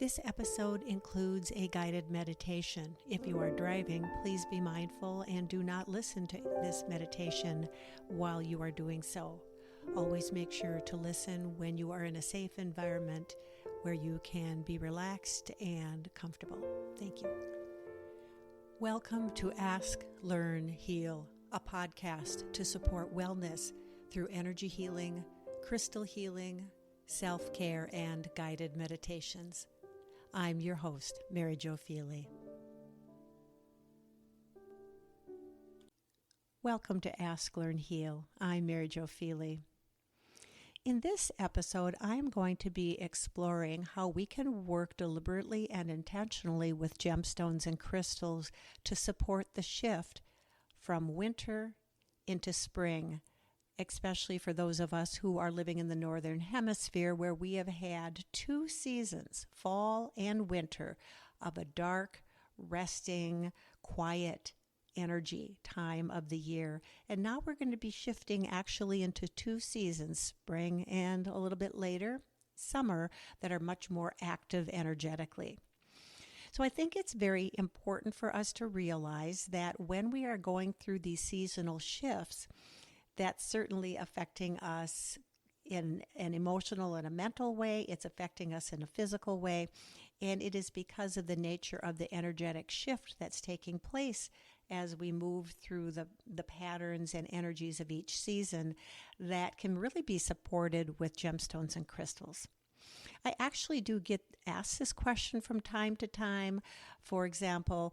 This episode includes a guided meditation. If you are driving, please be mindful and do not listen to this meditation while you are doing so. Always make sure to listen when you are in a safe environment where you can be relaxed and comfortable. Thank you. Welcome to Ask, Learn, Heal, a podcast to support wellness through energy healing, crystal healing, self-care, and guided meditations. I'm your host, Maryjo. Welcome to Ask, Learn, Heal. I'm Maryjo. In this episode, I'm going to be exploring how we can work deliberately and intentionally with gemstones and crystals to support the shift from winter into spring, especially for those of us who are living in the Northern Hemisphere, where we have had two seasons, fall and winter, of a dark, resting, quiet energy time of the year. And now we're going to be shifting actually into two seasons, spring and a little bit later, summer, that are much more active energetically. So I think it's very important for us to realize that when we are going through these seasonal shifts, that's certainly affecting us in an emotional and a mental way. It's affecting us in a physical way. And it is because of the nature of the energetic shift that's taking place as we move through the patterns and energies of each season that can really be supported with gemstones and crystals. I actually do get asked this question from time to time. For example,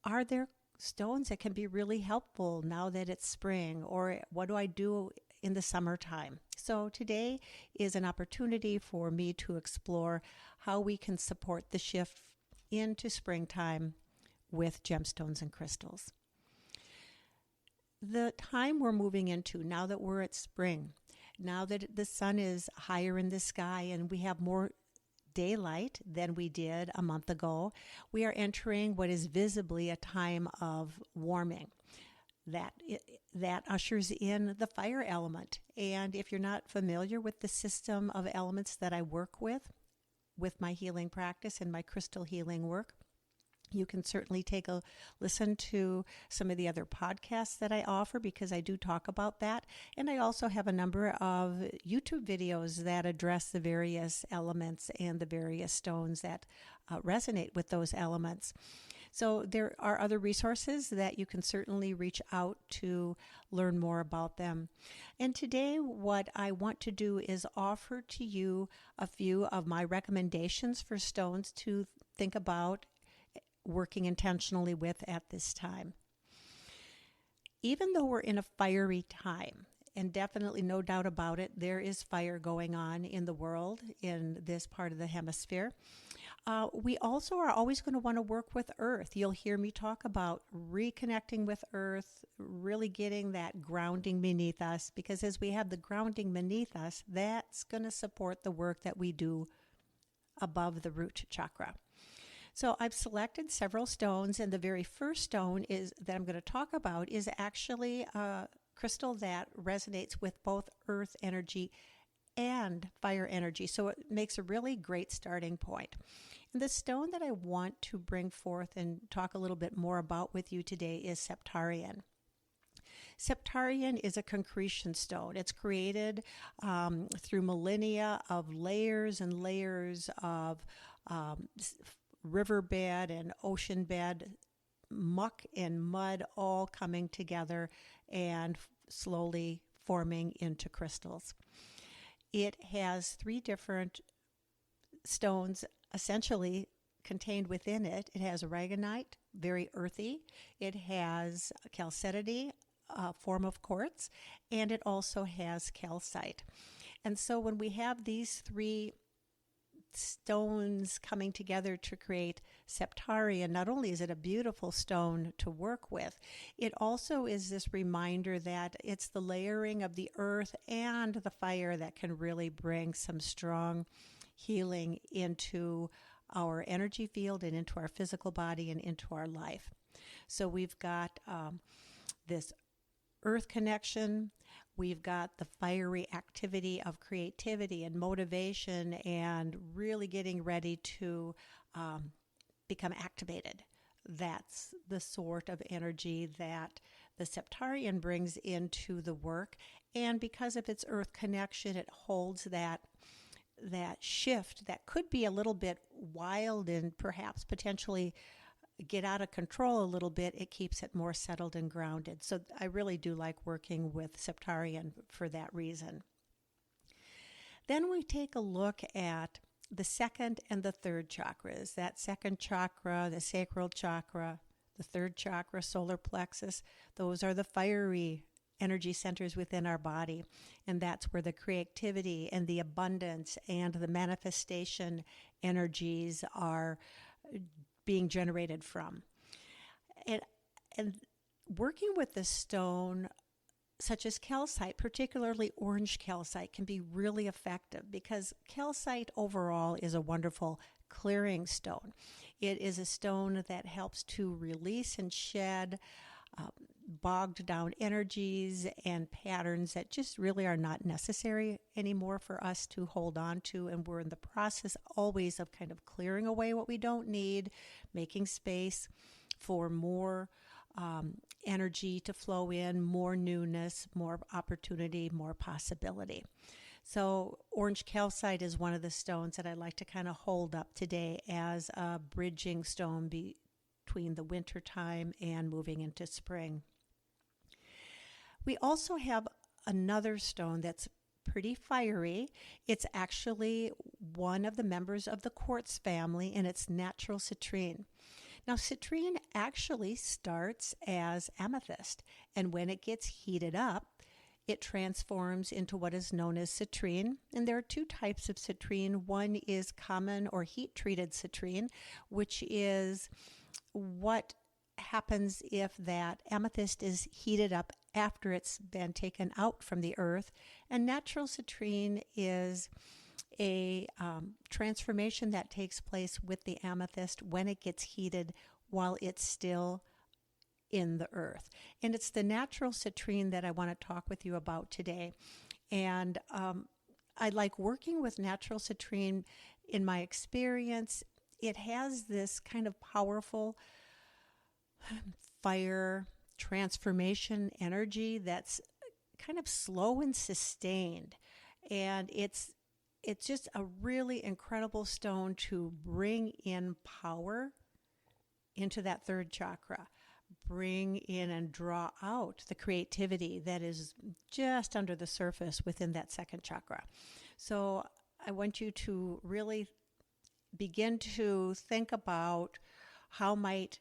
are there stones that can be really helpful now that it's spring, or what do I do in the summertime? So today is an opportunity for me to explore how we can support the shift into springtime with gemstones and crystals. The time we're moving into, now that we're at spring, now that the sun is higher in the sky and we have more daylight than we did a month ago, we are entering what is visibly a time of warming. That ushers in the fire element. And if you're not familiar with the system of elements that I work with my healing practice and my crystal healing work, you can certainly take a listen to some of the other podcasts that I offer, because I do talk about that. And I also have a number of YouTube videos that address the various elements and the various stones that resonate with those elements. So there are other resources that you can certainly reach out to learn more about them. And today what I want to do is offer to you a few of my recommendations for stones to think about working intentionally with at this time. Even though we're in a fiery time, and definitely no doubt about it, there is fire going on in the world, in this part of the hemisphere, we also are always going to want to work with earth. You'll hear me talk about reconnecting with earth, really getting that grounding beneath us, because as we have the grounding beneath us, that's going to support the work that we do above the root chakra. So I've selected several stones, and the very first stone that I'm going to talk about is actually a crystal that resonates with both earth energy and fire energy. So it makes a really great starting point. And the stone that I want to bring forth and talk a little bit more about with you today is Septarian. Septarian is a concretion stone. It's created through millennia of layers and layers of riverbed and ocean bed, muck and mud all coming together and slowly forming into crystals. It has three different stones essentially contained within it. It has rhodonite, very earthy. It has calcite, a form of quartz, and it also has calcite. And so when we have these three stones coming together to create Septarian, not only is it a beautiful stone to work with, it also is this reminder that it's the layering of the earth and the fire that can really bring some strong healing into our energy field and into our physical body and into our life. So we've got this earth connection. We've got the fiery activity of creativity and motivation and really getting ready to become activated. That's the sort of energy that the Septarian brings into the work. And because of its earth connection, it holds that shift that could be a little bit wild and perhaps potentially get out of control a little bit. It keeps it more settled and grounded. So I really do like working with Septarian for that reason. Then we take a look at the second and the third chakras. That second chakra, the sacral chakra, the third chakra, solar plexus, those are the fiery energy centers within our body. And that's where the creativity and the abundance and the manifestation energies are being generated from. And working with the stone, such as calcite, particularly orange calcite, can be really effective because calcite overall is a wonderful clearing stone. It is a stone that helps to release and shed bogged down energies and patterns that just really are not necessary anymore for us to hold on to. And we're in the process always of kind of clearing away what we don't need, making space for more energy to flow in, more newness, more opportunity, more possibility. So orange calcite is one of the stones that I like to kind of hold up today as a bridging stone between the winter time and moving into spring. We also have another stone that's pretty fiery. It's actually one of the members of the quartz family, and it's natural citrine. Now, citrine actually starts as amethyst, and when it gets heated up, it transforms into what is known as citrine. And there are two types of citrine. One is common or heat-treated citrine, which is what happens if that amethyst is heated up after it's been taken out from the earth. And natural citrine is a transformation that takes place with the amethyst when it gets heated while it's still in the earth. And it's the natural citrine that I want to talk with you about today. And I like working with natural citrine. In my experience, it has this kind of powerful fire transformation energy that's kind of slow and sustained. And it's just a really incredible stone to bring in power into that third chakra, bring in and draw out the creativity that is just under the surface within that second chakra. So I want you to really begin to think about how might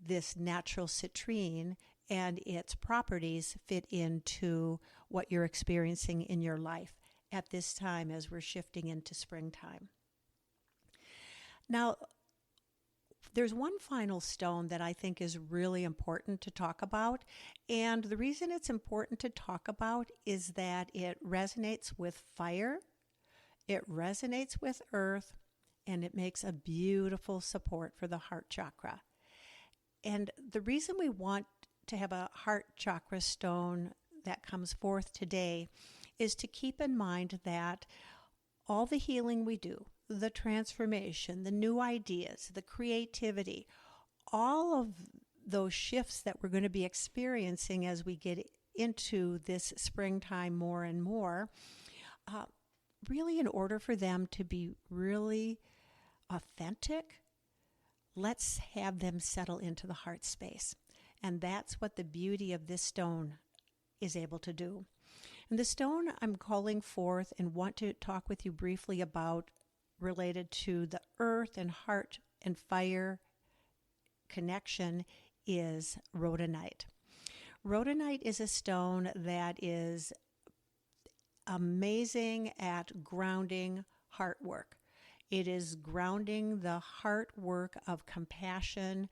this natural citrine and its properties fit into what you're experiencing in your life at this time as we're shifting into springtime. Now, there's one final stone that I think is really important to talk about, and the reason it's important to talk about is that it resonates with fire, it resonates with earth, and it makes a beautiful support for the heart chakra. And the reason we want to have a heart chakra stone that comes forth today is to keep in mind that all the healing we do, the transformation, the new ideas, the creativity, all of those shifts that we're going to be experiencing as we get into this springtime more and more, really in order for them to be really authentic, let's have them settle into the heart space. And that's what the beauty of this stone is able to do. And the stone I'm calling forth and want to talk with you briefly about related to the earth and heart and fire connection is rhodonite. Rhodonite is a stone that is amazing at grounding heart work. It is grounding the heart work of compassion,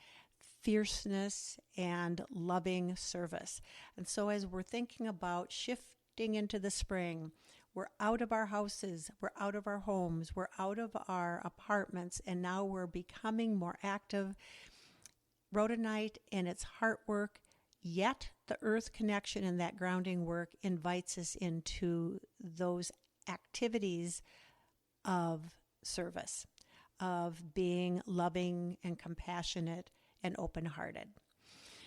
fierceness, and loving service. And so as we're thinking about shifting into the spring, we're out of our houses, we're out of our homes, we're out of our apartments, and now we're becoming more active. Rhodonite and its heart work, yet the earth connection and that grounding work invites us into those activities of service, of being loving and compassionate and open-hearted.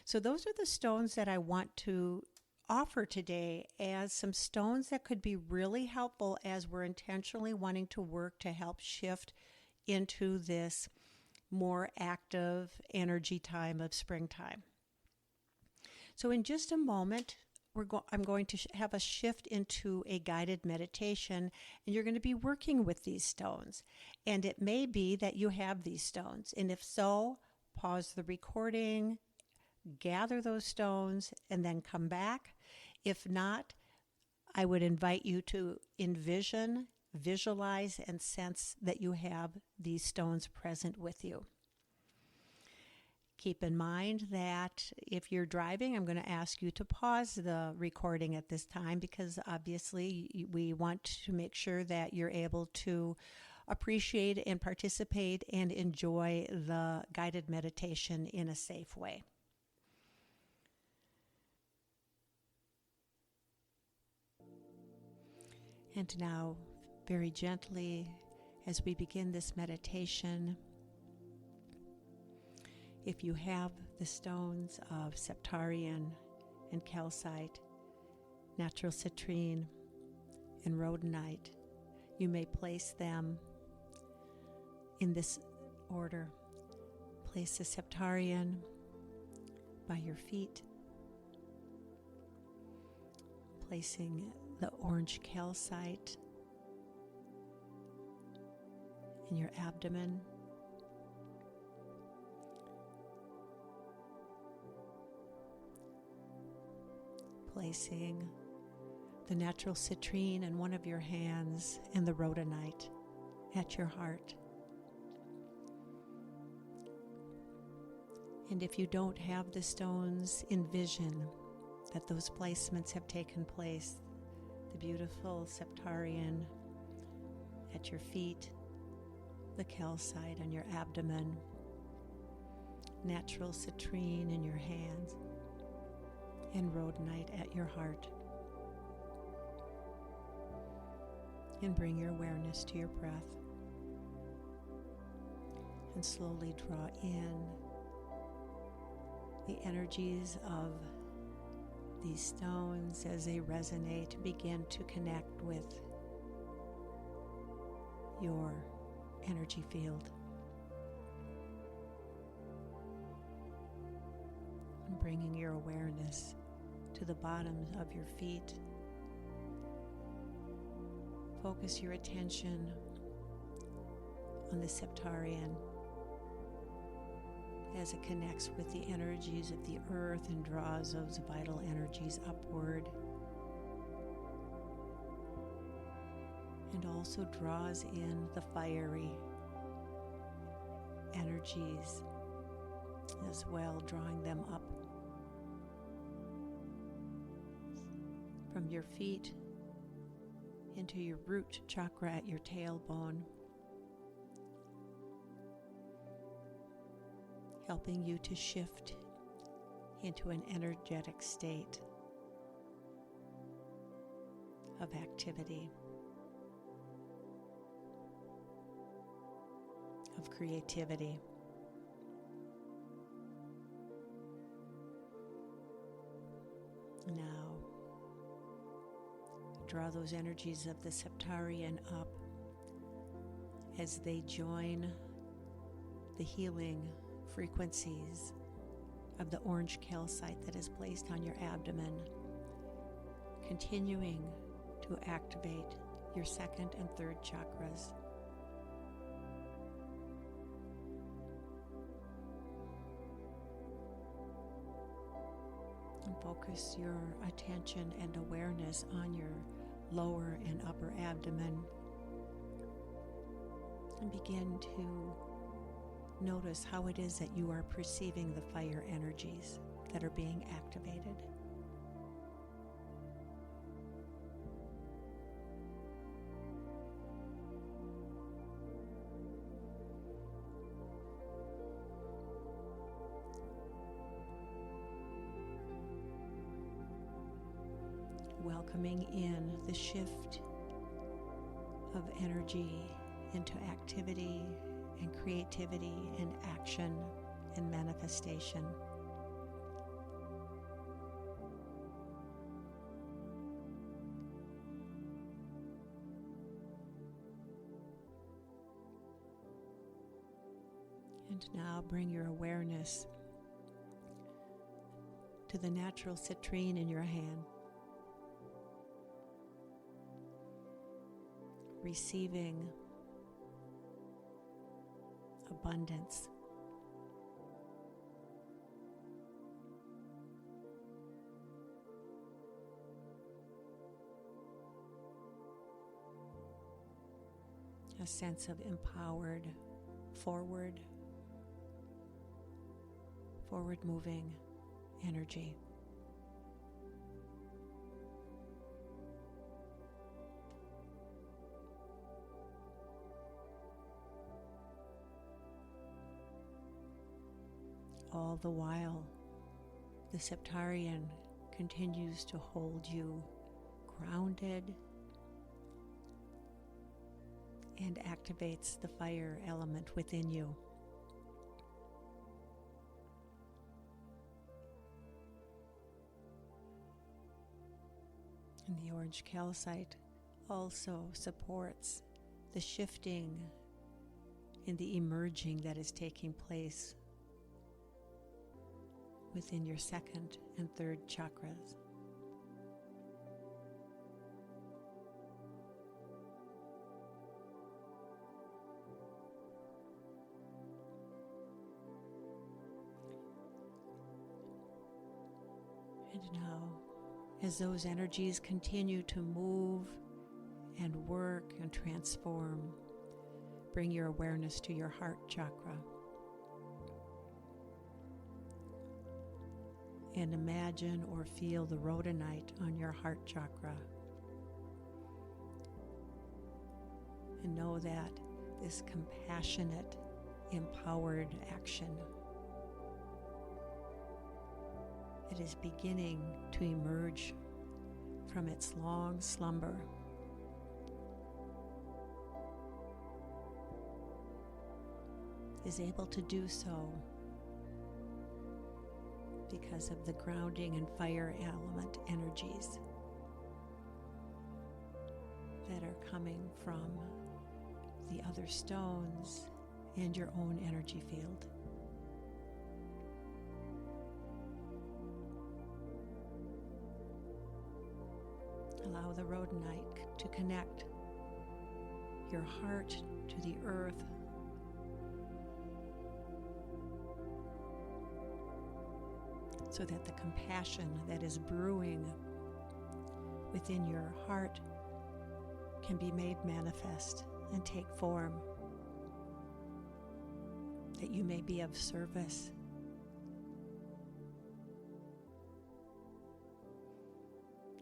So those are the stones that I want to offer today as some stones that could be really helpful as we're intentionally wanting to work to help shift into this more active energy time of springtime. So in just a moment, I'm going to have a shift into a guided meditation, and you're going to be working with these stones. And it may be that you have these stones. And if so, pause the recording, gather those stones, and then come back. If not, I would invite you to envision, visualize, and sense that you have these stones present with you. Keep in mind that if you're driving, I'm going to ask you to pause the recording at this time because obviously we want to make sure that you're able to appreciate and participate and enjoy the guided meditation in a safe way. And now, very gently, as we begin this meditation, if you have the stones of Septarian and Calcite, natural Citrine, and Rhodonite, you may place them in this order. Place the Septarian by your feet, placing the orange calcite in your abdomen, placing the natural citrine in one of your hands and the rhodonite at your heart. And if you don't have the stones, envision that those placements have taken place. The beautiful Septarian at your feet, the calcite on your abdomen, natural citrine in your hands, and rhodonite at your heart. And bring your awareness to your breath. And slowly draw in the energies of these stones as they resonate. Begin to connect with your energy field. And bringing your awareness to the bottoms of your feet. Focus your attention on the Septarian as it connects with the energies of the earth and draws those vital energies upward, and also draws in the fiery energies as well, drawing them up from your feet into your root chakra at your tailbone, helping you to shift into an energetic state of activity, of creativity. Now, draw those energies of the Septarian up as they join the healing frequencies of the orange calcite that is placed on your abdomen, continuing to activate your second and third chakras. And focus your attention and awareness on your lower and upper abdomen, and begin to notice how it is that you are perceiving the fire energies that are being activated. welcoming in the shift of energy into activity and creativity and action and manifestation. And now bring your awareness to the natural citrine in your hand, receiving abundance. A sense of empowered, forward moving energy. All the while, the Septarian continues to hold you grounded and activates the fire element within you. And the orange calcite also supports the shifting and the emerging that is taking place within your second and third chakras. And now, as those energies continue to move and work and transform, bring your awareness to your heart chakra. And imagine or feel the rhodonite on your heart chakra. And know that this compassionate, empowered action, it is beginning to emerge from its long slumber. Is able to do so because of the grounding and fire element energies that are coming from the other stones and your own energy field. Allow the rhodonite to connect your heart to the earth, so that the compassion that is brewing within your heart can be made manifest and take form, that you may be of service,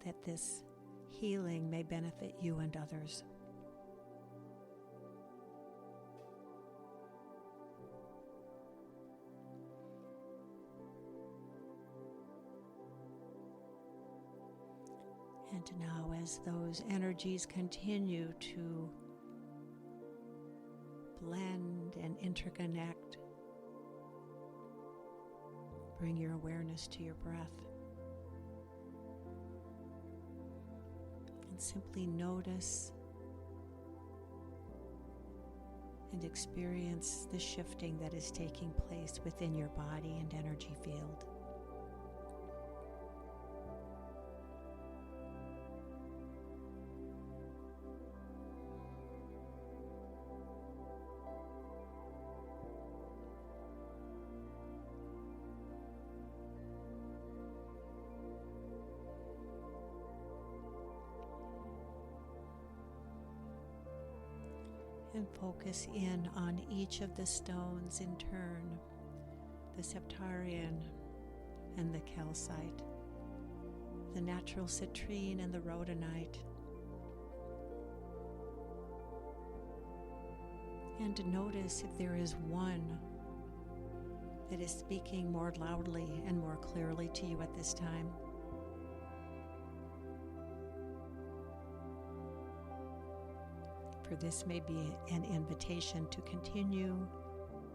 that this healing may benefit you and others. And now, as those energies continue to blend and interconnect, bring your awareness to your breath. And simply notice and experience the shifting that is taking place within your body and energy field. And focus in on each of the stones in turn, the Septarian and the Calcite, the natural citrine and the rhodonite. And notice if there is one that is speaking more loudly and more clearly to you at this time. For this may be an invitation to continue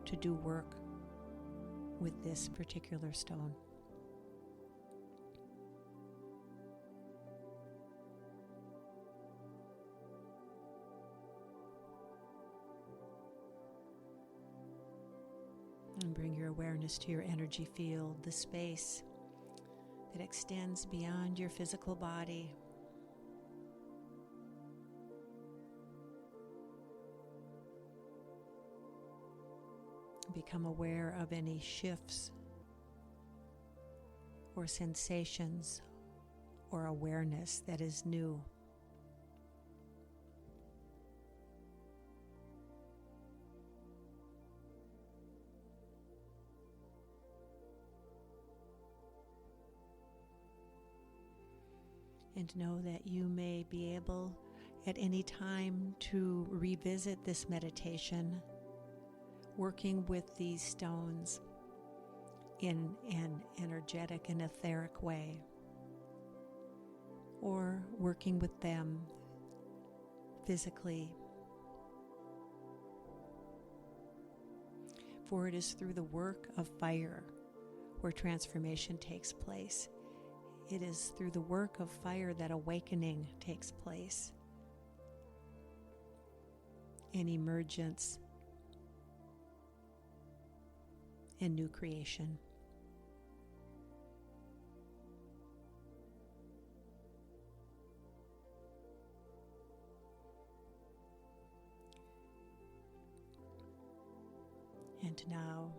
to do work with this particular stone. And bring your awareness to your energy field, the space that extends beyond your physical body. Become aware of any shifts or sensations or awareness that is new. And know that you may be able at any time to revisit this meditation, working with these stones in an energetic and etheric way, or working with them physically. For it is through the work of fire where transformation takes place. It is through the work of fire that awakening takes place, and emergence and new creation. And now,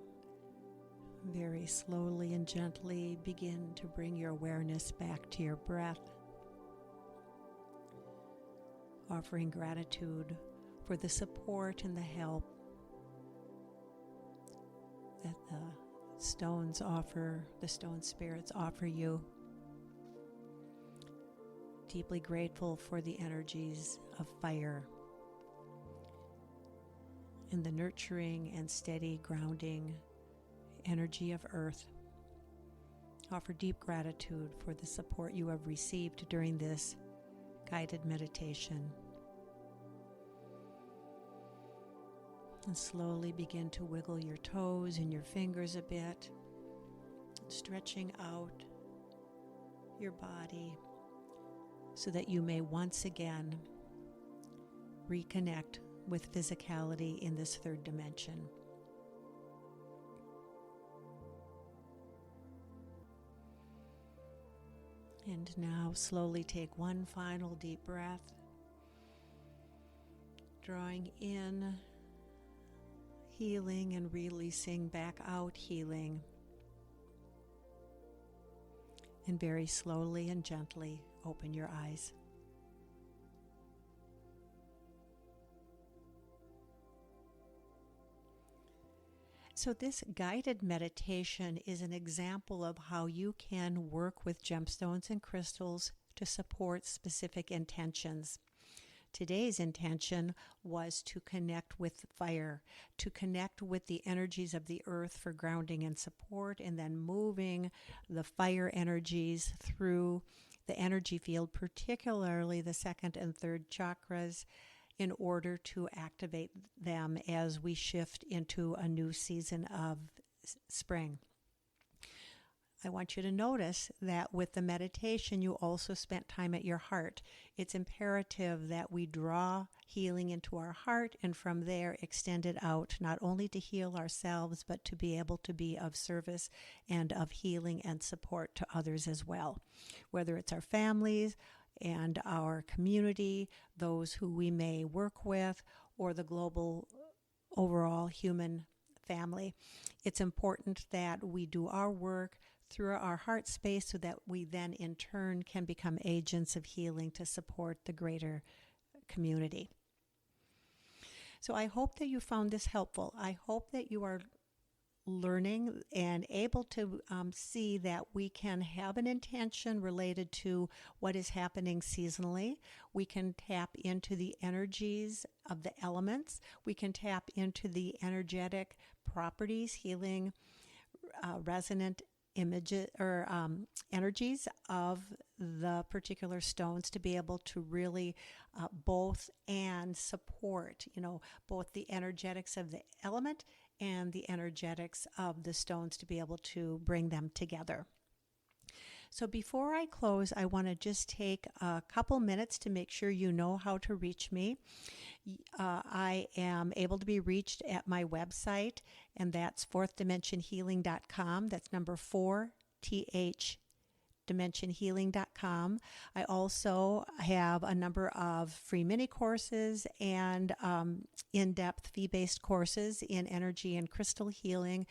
very slowly and gently begin to bring your awareness back to your breath, offering gratitude for the support and the help that the stone spirits offer you. Deeply grateful for the energies of fire and the nurturing and steady grounding energy of earth. Offer deep gratitude for the support you have received during this guided meditation. And slowly begin to wiggle your toes and your fingers a bit, stretching out your body so that you may once again reconnect with physicality in this third dimension. And now slowly take one final deep breath, drawing in healing and releasing back out healing. And very slowly and gently open your eyes. So this guided meditation is an example of how you can work with gemstones and crystals to support specific intentions. Today's intention was to connect with fire, to connect with the energies of the earth for grounding and support, and then moving the fire energies through the energy field, particularly the second and third chakras, in order to activate them as we shift into a new season of spring. I want you to notice that with the meditation, you also spent time at your heart. It's imperative that we draw healing into our heart and from there extend it out, not only to heal ourselves, but to be able to be of service and of healing and support to others as well, whether it's our families and our community, those who we may work with, or the global overall human family. It's important that we do our work through our heart space so that we then in turn can become agents of healing to support the greater community. So I hope that you found this helpful. I hope that you are learning and able to see that we can have an intention related to what is happening seasonally. We can tap into the energies of the elements. We can tap into the energetic properties, healing, resonant images or energies of the particular stones to be able to really both and support, both the energetics of the element and the energetics of the stones to be able to bring them together. So before I close, I want to just take a couple minutes to make sure you know how to reach me. I am able to be reached at my website, and that's fourthdimensionhealing.com. That's number 4th dimensionhealing.com. I also have a number of free mini courses and in-depth fee-based courses in energy and crystal healing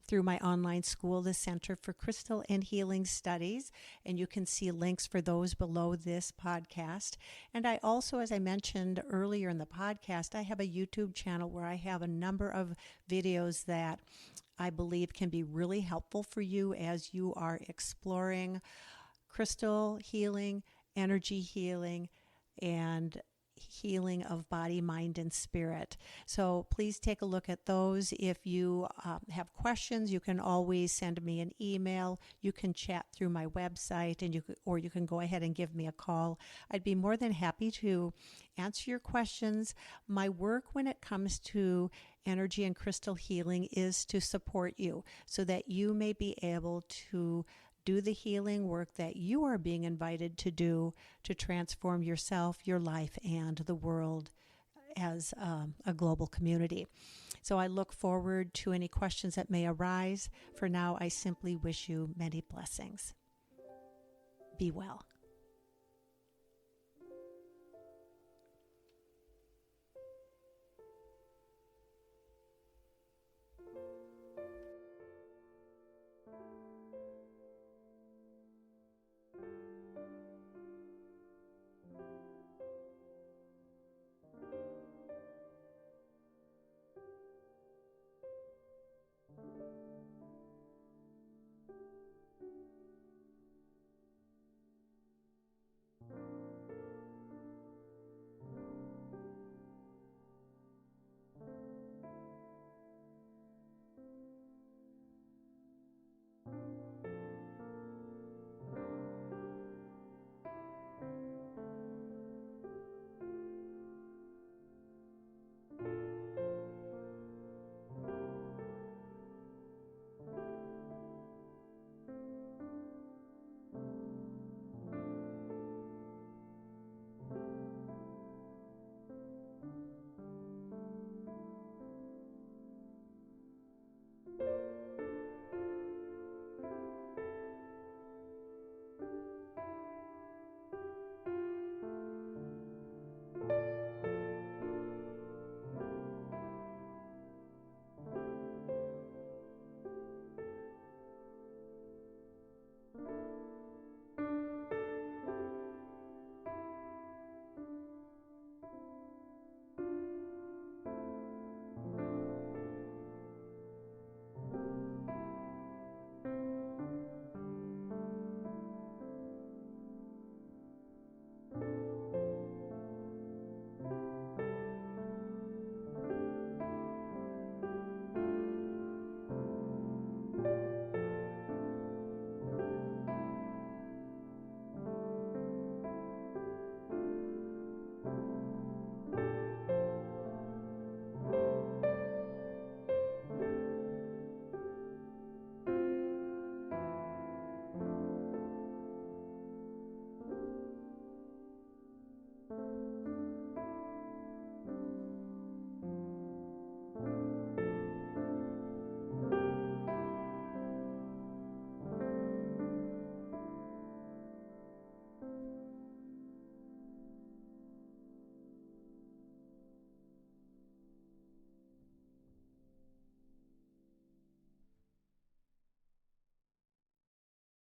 through my online school, the Center for Crystal and Healing Studies, and you can see links for those below this podcast. And I also, as I mentioned earlier in the podcast, I have a YouTube channel where I have a number of videos that I believe can be really helpful for you as you are exploring crystal healing, energy healing, and healing of body, mind, and spirit. So please take a look at those. If you have questions, you can always send me an email. You can chat through my website, and you can go ahead and give me a call. I'd be more than happy to answer your questions. My work when it comes to energy and crystal healing is to support you so that you may be able to do the healing work that you are being invited to do to transform yourself, your life, and the world as a global community. So I look forward to any questions that may arise. For now, I simply wish you many blessings. Be well.